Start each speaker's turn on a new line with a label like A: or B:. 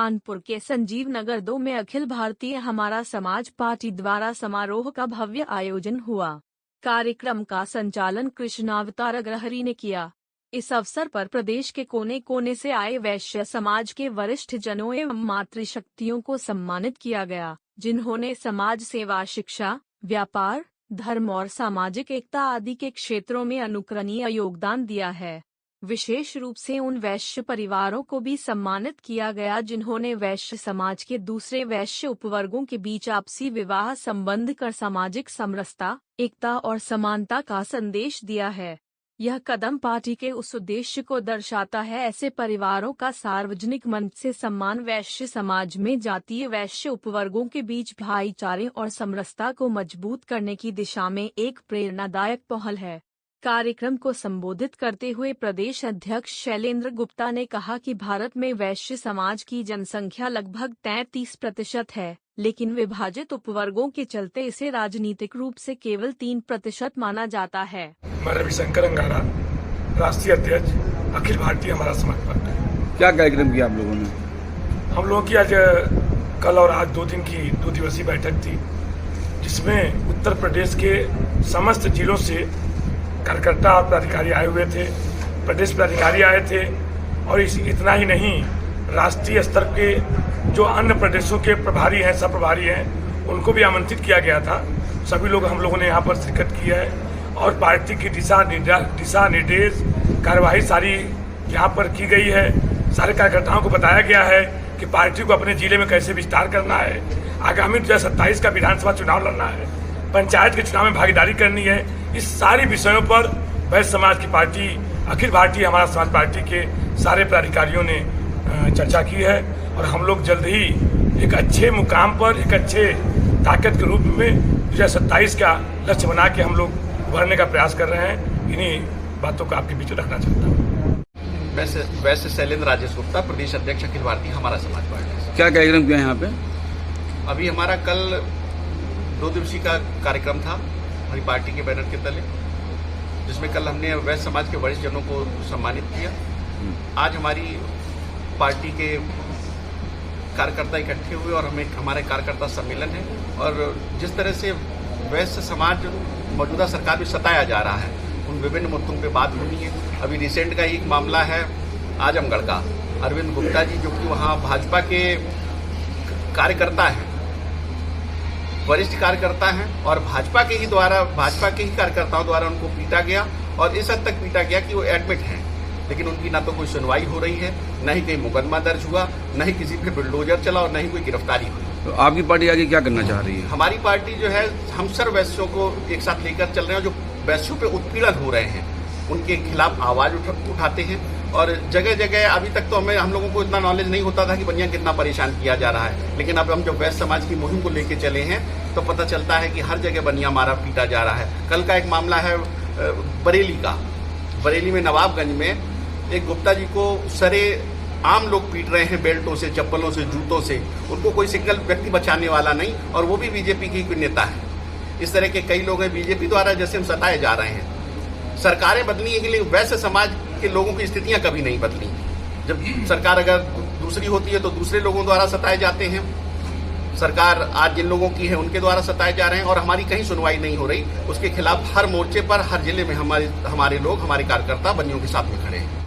A: कानपुर के संजीव नगर 2 में अखिल भारतीय हमारा समाज पार्टी द्वारा समारोह का भव्य आयोजन हुआ। कार्यक्रम का संचालन कृष्णावतार अग्रहरि ने किया। इस अवसर पर प्रदेश के कोने कोने से आए वैश्य समाज के वरिष्ठ जनों एवं मातृशक्तियों को सम्मानित किया गया, जिन्होंने समाज सेवा, शिक्षा, व्यापार, धर्म और सामाजिक एकता आदि के क्षेत्रों में अनुकरणीय योगदान दिया है। विशेष रूप से उन वैश्य परिवारों को भी सम्मानित किया गया जिन्होंने वैश्य समाज के दूसरे वैश्य उपवर्गों के बीच आपसी विवाह संबंध कर सामाजिक समरसता, एकता और समानता का संदेश दिया है। यह कदम पार्टी के उस उद्देश्य को दर्शाता है। ऐसे परिवारों का सार्वजनिक मंच से सम्मान वैश्य समाज में जातीय वैश्य उपवर्गों के बीच भाईचारे और समरसता को मजबूत करने की दिशा में एक प्रेरणादायक पहल है। कार्यक्रम को संबोधित करते हुए प्रदेश अध्यक्ष शैलेंद्र गुप्ता ने कहा कि भारत में वैश्य समाज की जनसंख्या लगभग 33% है, लेकिन विभाजित उपवर्गों के चलते इसे राजनीतिक रूप से केवल 3% माना जाता है।
B: मैं रविशंकर अंगारा, राष्ट्रीय अध्यक्ष अखिल भारतीय हमारा समाज पार्टी।
C: क्या कार्यक्रम किया आप लोगों ने?
B: हम लोगों की आज कल और आज 2 दिन की 2 दिवसीय बैठक थी, जिसमें उत्तर प्रदेश के समस्त जिलों से कार्यकर्ता और पदाधिकारी आए हुए थे। प्रदेश पदाधिकारी आए थे और इतना ही नहीं, राष्ट्रीय स्तर के जो अन्य प्रदेशों के प्रभारी हैं, सब प्रभारी हैं, उनको भी आमंत्रित किया गया था। सभी लोग हम लोगों ने यहाँ पर शिरकत की है और पार्टी की दिशा निर्देश कार्यवाही सारी यहाँ पर की गई है। सारे कार्यकर्ताओं को बताया गया है कि पार्टी को अपने जिले में कैसे विस्तार करना है, आगामी 2027 का विधानसभा चुनाव लड़ना है, पंचायत के चुनाव में भागीदारी करनी है। इस सारे विषयों पर वैश्य समाज की पार्टी अखिल भारतीय हमारा समाज पार्टी के सारे पदाधिकारियों ने चर्चा की है और हम लोग जल्द ही एक अच्छे मुकाम पर, एक अच्छे ताकत के रूप में 2027 का लक्ष्य बना के हम लोग उभरने का प्रयास कर रहे हैं। इन्हीं बातों को आपके बीच रखना चाहता हूँ।
D: वैसे शैलेंद्र राजेश गुप्ता, प्रदेश अध्यक्ष अखिल भारतीय हमारा समाज पार्टी।
C: क्या कार्यक्रम किया यहाँ पे?
D: अभी हमारा कल 2 दिवसीय का कार्यक्रम था हमारी पार्टी के बैनर के तले, जिसमें कल हमने वैश्य समाज के वरिष्ठ जनों को सम्मानित किया। आज हमारी पार्टी के कार्यकर्ता इकट्ठे हुए और हमारे कार्यकर्ता सम्मेलन है और जिस तरह से वैश्य समाज मौजूदा सरकार में सताया जा रहा है, उन विभिन्न मुद्दों पे बात होनी है। अभी रिसेंट का एक मामला है आजमगढ़ का, अरविंद गुप्ता जी जो कि वहाँ भाजपा के कार्यकर्ता हैं, वरिष्ठ कार्यकर्ता हैं और भाजपा के ही कार्यकर्ताओं द्वारा उनको पीटा गया और इस हद तक पीटा गया कि वो एडमिट हैं, लेकिन उनकी ना तो कोई सुनवाई हो रही है, न ही कहीं मुकदमा दर्ज हुआ, न ही किसी पे बुलडोजर चला और न ही कोई गिरफ्तारी हुई।
C: तो आपकी पार्टी आगे क्या करना चाह रही है?
D: हमारी पार्टी जो है, हम सर्व वैश्यों को एक साथ लेकर चल रहे हैं। जो वैश्यों पे उत्पीड़न हो रहे हैं उनके खिलाफ आवाज उठाते हैं और जगह जगह अभी तक तो हम लोगों को इतना नॉलेज नहीं होता था कि बनिया कितना परेशान किया जा रहा है, लेकिन अब हम जब वैश्य समाज की मुहिम को लेके चले हैं तो पता चलता है कि हर जगह बनिया मारा पीटा जा रहा है। कल का एक मामला है बरेली का, बरेली में नवाबगंज में एक गुप्ता जी को सरे आम लोग पीट रहे हैं, बेल्टों से, चप्पलों से, जूतों से। उनको कोई सिंगल व्यक्ति बचाने वाला नहीं और वो भी बीजेपी की कोई नेता है। इस तरह के कई लोग हैं बीजेपी द्वारा जैसे हम सताए जा रहे हैं। सरकारें बदली है कि लेकिन वैश्य समाज के लोगों की स्थितियां कभी नहीं बदली। जब सरकार अगर दूसरी होती है तो दूसरे लोगों द्वारा सताए जाते हैं। सरकार आज जिन लोगों की है उनके द्वारा सताए जा रहे हैं और हमारी कहीं सुनवाई नहीं हो रही। उसके खिलाफ हर मोर्चे पर, हर जिले में हमारे लोग, हमारे कार्यकर्ता बनियों के साथ में खड़े हैं।